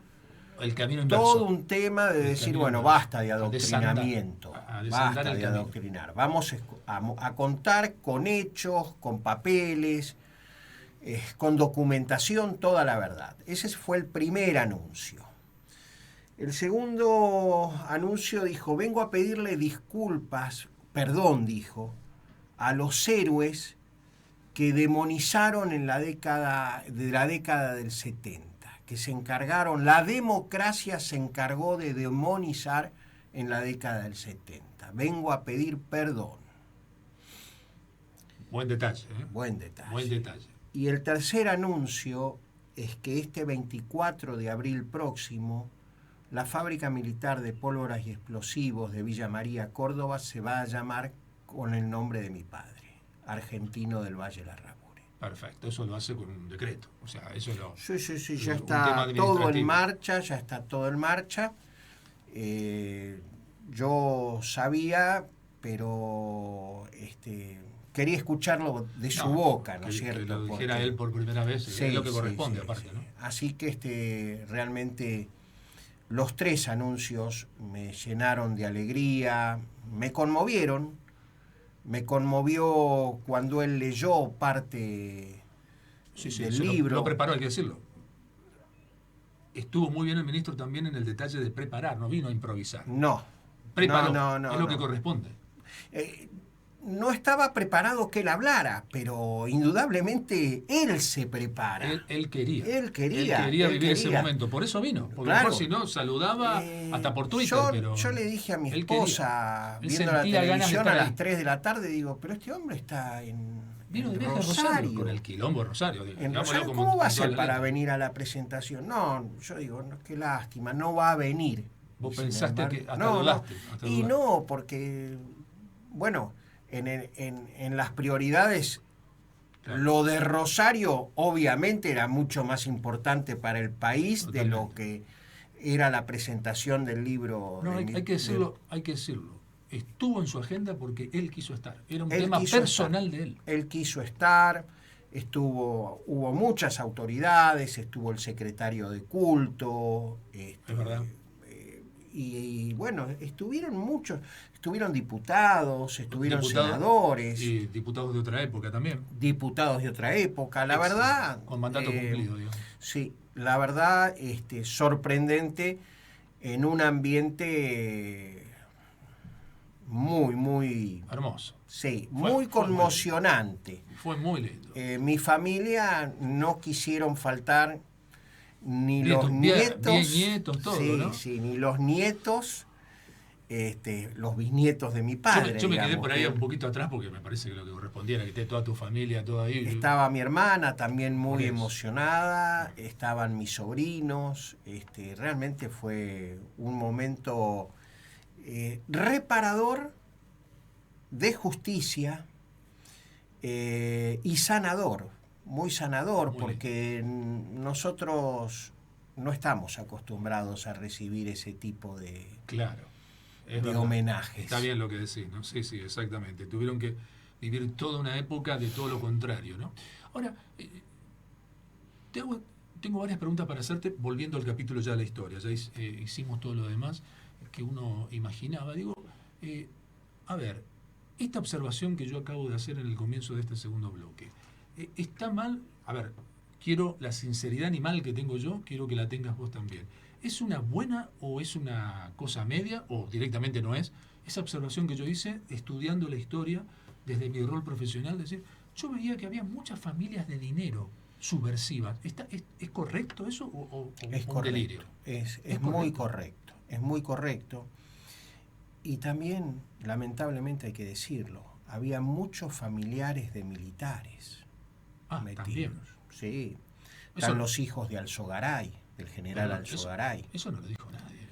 el camino inverso. Todo un tema de decir, bueno, inverso. basta de adoctrinamiento, basta de adoctrinar. Vamos a contar con hechos, con papeles, con documentación, toda la verdad. Ese fue el primer anuncio. El segundo anuncio dijo, vengo a pedirle disculpas, perdón, dijo, a los héroes que demonizaron en la década del 70, que se encargaron, la democracia se encargó de demonizar en la década del 70. Vengo a pedir perdón. Buen detalle, ¿eh? Buen detalle. Buen detalle. Y el tercer anuncio es que este 24 de abril próximo, la fábrica militar de pólvoras y explosivos de Villa María, Córdoba, se va a llamar con el nombre de mi padre, Argentino del Valle Larrabure. Perfecto, eso lo hace con un decreto. O sea, eso lo... Sí, ya está todo en marcha, ya está todo en marcha. Yo sabía, pero quería escucharlo de su boca, ¿no es cierto? Que lo dijera él por primera vez, es lo que corresponde, aparte, ¿no? Así que realmente los 3 anuncios me llenaron de alegría, me conmovieron. Me conmovió cuando él leyó parte del libro. Lo preparó, hay que decirlo. Estuvo muy bien el ministro también en el detalle de preparar, no vino a improvisar. No. Preparó, no, es lo que corresponde. No estaba preparado que él hablara, pero indudablemente él se prepara. Él quería. Él quería vivir ese momento, por eso vino. Porque claro. Mejor si no, saludaba hasta por Twitter. Yo le dije a mi esposa, viendo la televisión a las 3 de la tarde, digo, pero este hombre está vino de viaje Rosario. a Rosario, con el quilombo de Rosario. ¿Cómo va a ser para venir a la presentación? No, yo digo, no, qué lástima, no va a venir. Vos pensaste que hasta dudaste. No, porque, bueno, en las prioridades, claro, lo de Rosario obviamente era mucho más importante para el país. Totalmente. De lo que era la presentación del libro. No, hay que decirlo. Estuvo en su agenda porque él quiso estar. Era un tema personal de él. Él quiso estar, hubo muchas autoridades, estuvo el secretario de culto. Es verdad. Y bueno, estuvieron diputados, senadores. Y diputados de otra época también. Diputados de otra época, la verdad. Con mandato cumplido, digamos. Sí, la verdad, sorprendente en un ambiente muy hermoso. Sí, muy conmocionante. Fue muy lindo. Mi familia no quisieron faltar. Ni los nietos, todo, sí, ¿no? Sí, ni los nietos, los bisnietos de mi padre. Yo me quedé por ahí un poquito atrás porque me parece que lo que correspondiera, que esté toda tu familia, toda ahí. Estaba mi hermana también muy emocionada, estaban mis sobrinos, realmente fue un momento reparador, de justicia y sanador. Muy sanador, porque nosotros no estamos acostumbrados a recibir ese tipo de homenajes. Está bien lo que decís, ¿no? Sí, exactamente. Tuvieron que vivir toda una época de todo lo contrario, ¿no? Ahora, tengo varias preguntas para hacerte, volviendo al capítulo ya de la historia. Ya hicimos todo lo demás que uno imaginaba. Digo, a ver, esta observación que yo acabo de hacer en el comienzo de este segundo bloque, ¿está mal? A ver, quiero la sinceridad animal que tengo yo, quiero que la tengas vos también. ¿Es una buena o es una cosa media o directamente no es? Esa observación que yo hice estudiando la historia desde mi rol profesional, decir, yo veía que había muchas familias de dinero subversivas. ¿Es correcto eso o es un delirio? Es muy correcto, es muy correcto. Y también, lamentablemente hay que decirlo, había muchos familiares de militares. También. Sí. Están los hijos de Alzogaray. del general Alzogaray. Eso no lo dijo nadie.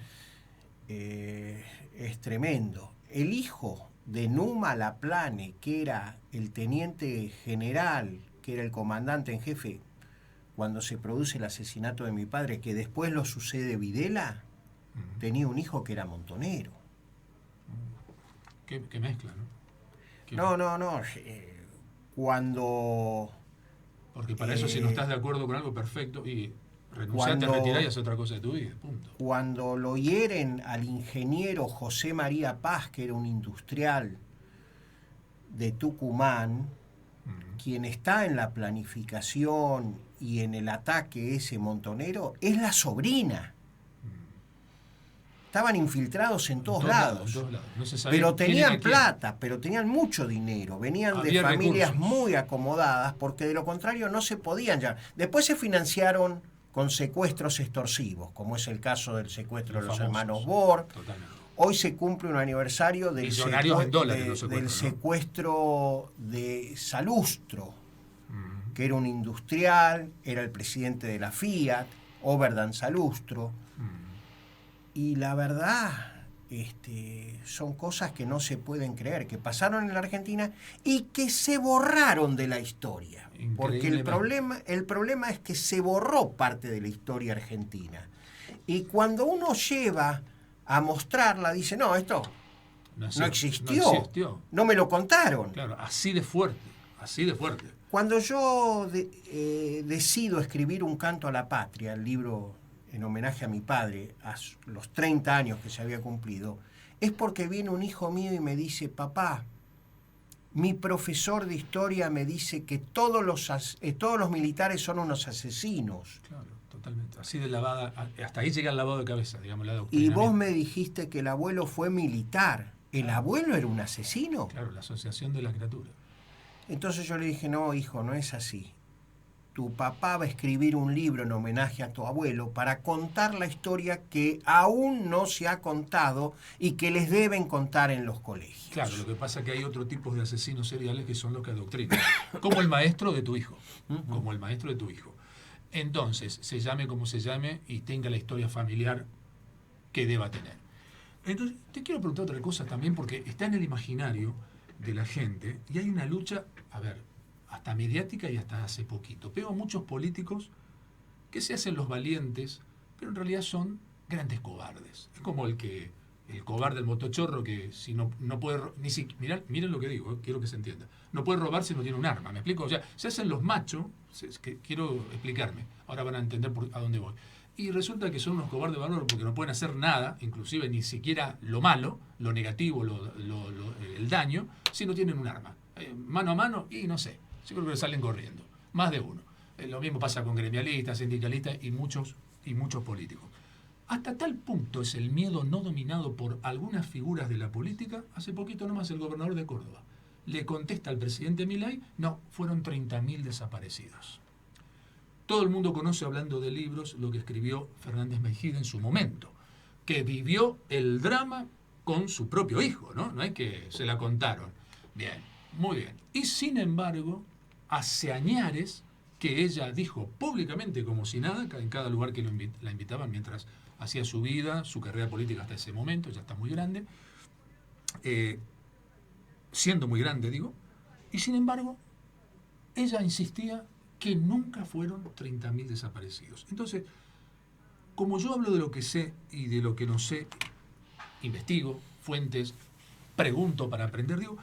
Es tremendo. El hijo de Numa Laplane, que era el teniente general, que era el comandante en jefe cuando se produce el asesinato de mi padre, que después lo sucede Videla, tenía un hijo que era montonero. Qué mezcla, ¿no? No. Cuando... Porque para eso, si no estás de acuerdo con algo, perfecto, y renunciaste, retirás y haces otra cosa de tu vida, punto. Cuando lo hieren al ingeniero José María Paz, que era un industrial de Tucumán, quien está en la planificación y en el ataque ese montonero, es la sobrina. Estaban infiltrados en todos lados. No se sabía pero tenían plata, pero tenían mucho dinero. Venían de familias recursos muy acomodadas, porque de lo contrario no se podían ya. Después se financiaron con secuestros extorsivos, como es el caso del secuestro de los hermanos Bor. Totalmente. Hoy se cumple un aniversario del secuestro de Salustro, que era un industrial, era el presidente de la Fiat, Oberdan Salustro. Y la verdad, son cosas que no se pueden creer, que pasaron en la Argentina y que se borraron de la historia. Porque el problema es que se borró parte de la historia argentina. Y cuando uno lleva a mostrarla, dice, no, esto no existió. No me lo contaron. Claro, así de fuerte. Cuando yo decido escribir Un canto a la patria, el libro en homenaje a mi padre, a los 30 años que se había cumplido, es porque viene un hijo mío y me dice, papá, mi profesor de historia me dice que todos los militares son unos asesinos. Claro, totalmente. Así de lavada, hasta ahí llega el lavado de cabeza, digamos, la doctrina. Y vos me dijiste que el abuelo fue militar. ¿El abuelo era un asesino? Claro, la asociación de la criatura. Entonces yo le dije, no, hijo, no es así. Tu papá va a escribir un libro en homenaje a tu abuelo para contar la historia que aún no se ha contado y que les deben contar en los colegios. Claro, lo que pasa es que hay otro tipo de asesinos seriales que son los que adoctrinan, como el maestro de tu hijo, Entonces, se llame como se llame y tenga la historia familiar que deba tener. Entonces, te quiero preguntar otra cosa también, porque está en el imaginario de la gente y hay una lucha, hasta mediática y hasta hace poquito. Veo a muchos políticos que se hacen los valientes, pero en realidad son grandes cobardes. Es como el cobarde del motochorro que si no puede... Miren lo que digo, quiero que se entienda. No puede robar si no tiene un arma, ¿me explico? O sea, se hacen los machos, quiero explicarme, ahora van a entender a dónde voy. Y resulta que son unos cobardes de valor porque no pueden hacer nada, inclusive ni siquiera lo malo, lo negativo, el daño, si no tienen un arma. Mano a mano y no sé. Yo creo que salen corriendo, más de uno. Lo mismo pasa con gremialistas, sindicalistas y muchos políticos. Hasta tal punto es el miedo no dominado por algunas figuras de la política. Hace poquito nomás el gobernador de Córdoba le contesta al presidente Milei, no, fueron 30.000 desaparecidos. Todo el mundo conoce, hablando de libros, lo que escribió Fernández Mejía en su momento, que vivió el drama con su propio hijo, ¿no? No es que se la contaron. Bien, muy bien. Y sin embargo, hace añares que ella dijo públicamente como si nada, en cada lugar que la invitaban mientras hacía su vida, su carrera política hasta ese momento, ya está muy grande, siendo muy grande, digo, y sin embargo, ella insistía que nunca fueron 30.000 desaparecidos. Entonces, como yo hablo de lo que sé y de lo que no sé, investigo, fuentes, pregunto para aprender, digo,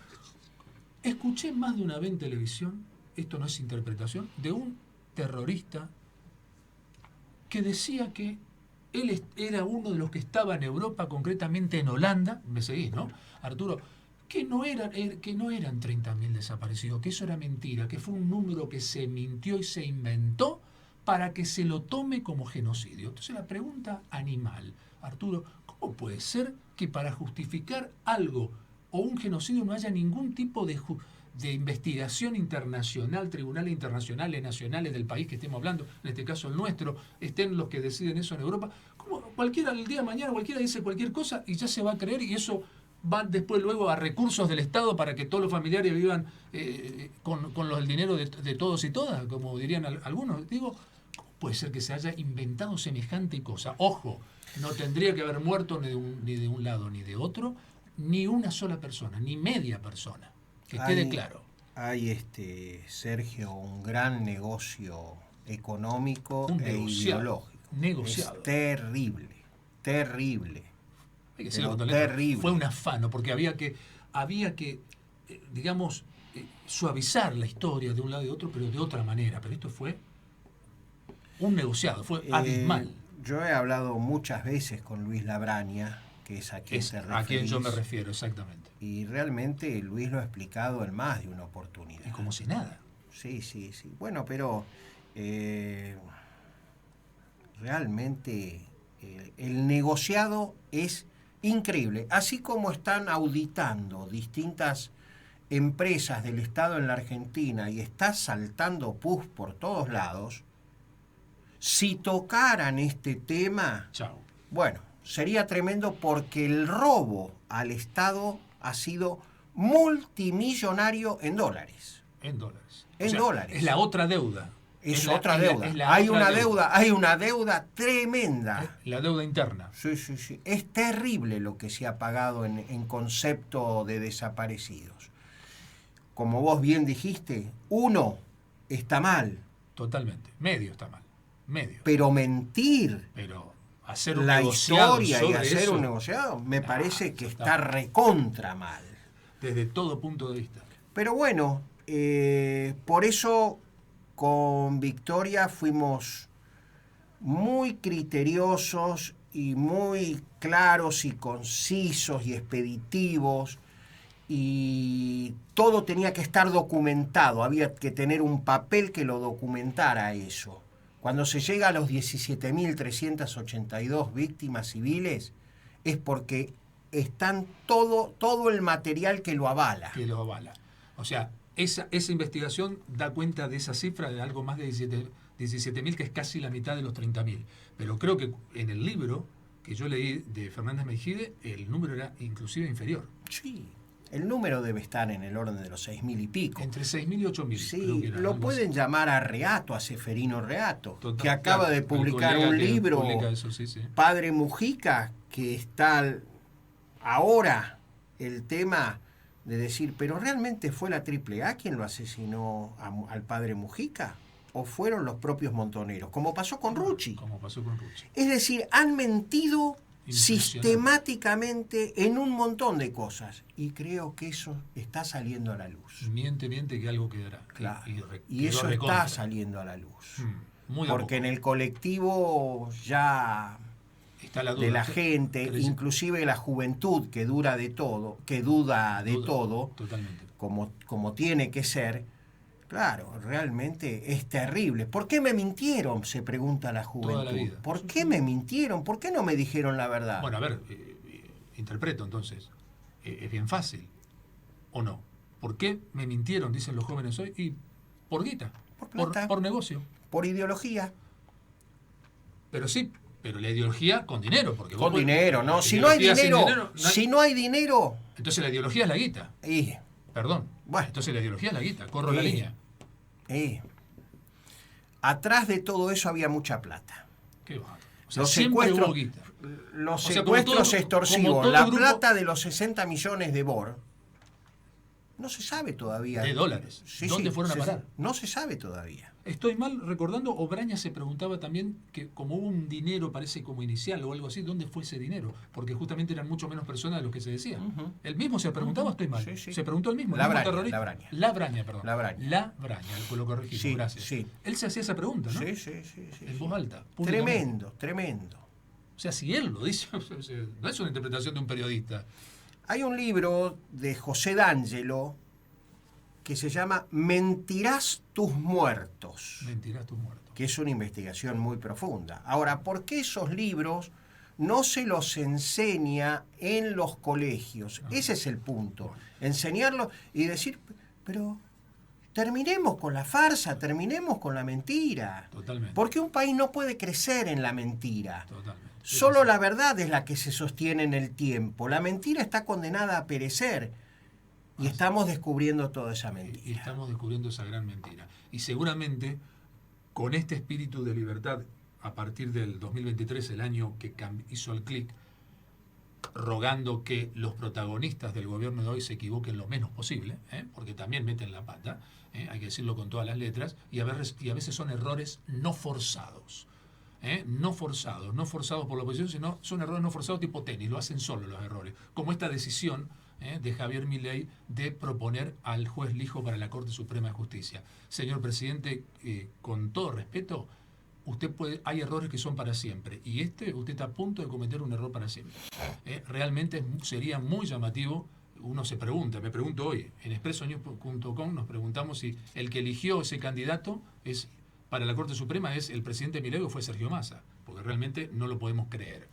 escuché más de una vez en televisión, esto no es interpretación, de un terrorista que decía que él era uno de los que estaba en Europa, concretamente en Holanda, me seguís, ¿no, Arturo? Que no eran 30.000 desaparecidos, que eso era mentira, que fue un número que se mintió y se inventó para que se lo tome como genocidio. Entonces la pregunta animal, Arturo, ¿cómo puede ser que para justificar algo o un genocidio no haya ningún tipo de investigación internacional, tribunales internacionales, nacionales del país que estemos hablando, en este caso el nuestro, estén los que deciden eso en Europa? Como cualquiera, el día de mañana cualquiera dice cualquier cosa y ya se va a creer, y eso va después luego a recursos del Estado para que todos los familiares vivan con el dinero de todos y todas, como dirían algunos. Digo, ¿cómo puede ser que se haya inventado semejante cosa? Ojo, no tendría que haber muerto ni de un lado ni de otro, ni una sola persona, ni media persona. Que quede claro. Hay, Sergio, un gran negocio económico ideológico. Negociado. Es terrible, terrible. Hay que decirlo con terrible. Fue un afano, porque había que digamos, suavizar la historia de un lado y de otro, pero de otra manera. Pero esto fue un negociado, fue abismal. Yo he hablado muchas veces con Luis Labraña, que es a quien te referís. A quien yo me refiero, exactamente. Y realmente Luis lo ha explicado en más de una oportunidad. Y como si nada. Sí. Bueno, pero realmente el negociado es increíble. Así como están auditando distintas empresas del Estado en la Argentina y está saltando pus por todos lados, si tocaran este tema, chao. Bueno, sería tremendo porque el robo al Estado ha sido multimillonario en dólares. En dólares. En dólares. Es la otra deuda. Es otra deuda. Hay una deuda tremenda. La deuda interna. Sí. Es terrible lo que se ha pagado en concepto de desaparecidos. Como vos bien dijiste, uno está mal. Totalmente. Medio está mal. Medio. Pero mentir. Pero hacer un la negociado historia sobre y hacer eso, un negociado me parece que está recontra mal. Desde todo punto de vista. Pero bueno, por eso con Victoria fuimos muy criteriosos y muy claros y concisos y expeditivos, y todo tenía que estar documentado, había que tener un papel que lo documentara eso. Cuando se llega a los 17.382 víctimas civiles es porque están todo el material que lo avala. O sea, esa investigación da cuenta de esa cifra de algo más de 17.000, que es casi la mitad de los 30.000. Pero creo que en el libro que yo leí de Fernández Meijide, el número era inclusive inferior. Sí, el número debe estar en el orden de los 6.000 y pico. Entre 6.000 y 8.000. Sí, lo pueden llamar a Reato, a Seferino Reato, total, que acaba de publicar un libro, eso, sí. Padre Mujica, que está ahora el tema de decir, ¿pero realmente fue la AAA quien lo asesinó al padre Mujica? ¿O fueron los propios montoneros? Como pasó con Rucci. Es decir, han mentido sistemáticamente en un montón de cosas. Y creo que eso está saliendo a la luz. Miente que algo quedará. Claro. Y eso está saliendo a la luz. Porque en el colectivo ya está la duda, de la gente, inclusive la juventud que duda de todo, totalmente. como tiene que ser. Claro, realmente es terrible. ¿Por qué me mintieron?, se pregunta la juventud. Toda la vida. ¿Por qué me mintieron? ¿Por qué no me dijeron la verdad? Bueno, a ver, interpreto entonces. Es bien fácil, ¿o no? ¿Por qué me mintieron, dicen los jóvenes hoy? Y por guita, por plata, por negocio. Por ideología. Pero sí, pero la ideología con dinero. Porque con dinero, ¿no? Si no hay dinero, si no hay dinero... Entonces la ideología es la guita. Perdón. Bueno. Entonces la ideología es la guita, corro la línea. Atrás de todo eso había mucha plata. Qué bárbaro. O sea, los secuestros extorsivos, la plata de los 60 millones de BOR, no se sabe todavía. De dólares. ¿Dónde fueron a parar? No se sabe todavía. Estoy mal recordando, Obraña se preguntaba también que como hubo un dinero, parece como inicial o algo así, ¿dónde fue ese dinero? Porque justamente eran mucho menos personas de lo que se decía. Él mismo se preguntaba, estoy mal. Sí. Se preguntó él mismo. Labraña, perdón. Labraña, lo corregimos, gracias. Sí. Él se hacía esa pregunta, ¿no? Sí. En voz alta. Tremendo. O sea, si él lo dice, no es una interpretación de un periodista. Hay un libro de José D'Angelo que se llama Mentirás tus muertos. Que es una investigación muy profunda. Ahora, ¿por qué esos libros no se los enseña en los colegios? Ese es el punto. Enseñarlos y decir, pero terminemos con la farsa, terminemos con la mentira. Totalmente. Porque un país no puede crecer en la mentira. Totalmente. Solo la verdad es la que se sostiene en el tiempo. La mentira está condenada a perecer. Y estamos descubriendo toda esa mentira. Y estamos descubriendo esa gran mentira. Y seguramente con este espíritu de libertad, a partir del 2023, el año que hizo el clic, rogando que los protagonistas del gobierno de hoy se equivoquen lo menos posible, porque también meten la pata, hay que decirlo con todas las letras, y a veces son errores no forzados. No forzados por la oposición, sino son errores no forzados tipo tenis, lo hacen solo los errores, como esta decisión de Javier Milei de proponer al juez Lijo para la Corte Suprema de Justicia. Señor presidente, con todo respeto, hay errores que son para siempre, y usted está a punto de cometer un error para siempre. Realmente sería muy llamativo. Uno se pregunta, me pregunto hoy, en expresonews.com nos preguntamos si el que eligió ese candidato para la Corte Suprema es el presidente Milei o fue Sergio Massa, porque realmente no lo podemos creer.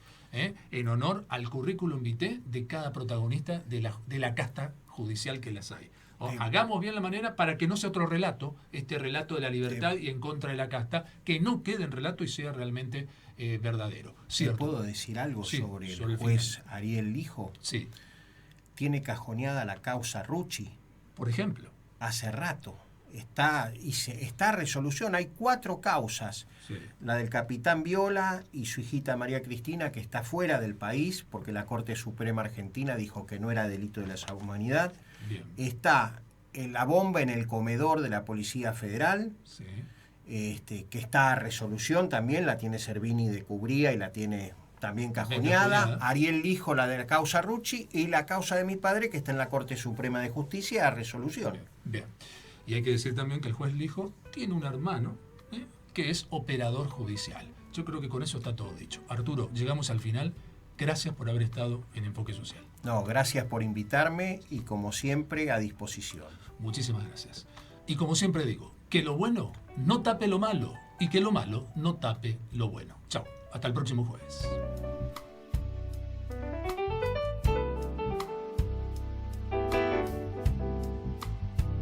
En honor al currículum vitae de cada protagonista de la casta judicial que las hay. Hagamos bien la manera para que no sea otro relato, este relato de la libertad y en contra de la casta, que no quede en relato y sea realmente verdadero. ¿Te puedo decir algo sobre el juez Ariel Lijo? Sí. Tiene cajoneada la causa Rucci. Por ejemplo. Hace rato. Está a resolución. Hay 4 causas. Sí. La del capitán Viola y su hijita María Cristina, que está fuera del país, porque la Corte Suprema Argentina dijo que no era delito de lesa humanidad. Bien. Está la bomba en el comedor de la Policía Federal, sí. Que está a resolución también, la tiene Servini de Cubría y la tiene también cajoneada. Ariel Lijo, la de la causa Rucci, y la causa de mi padre, que está en la Corte Suprema de Justicia a resolución. Bien. Y hay que decir también que el juez Lijo tiene un hermano que es operador judicial. Yo creo que con eso está todo dicho. Arturo, llegamos al final. Gracias por haber estado en Enfoque Social. No, gracias por invitarme y como siempre a disposición. Muchísimas gracias. Y como siempre digo, que lo bueno no tape lo malo y que lo malo no tape lo bueno. Chao, hasta el próximo jueves.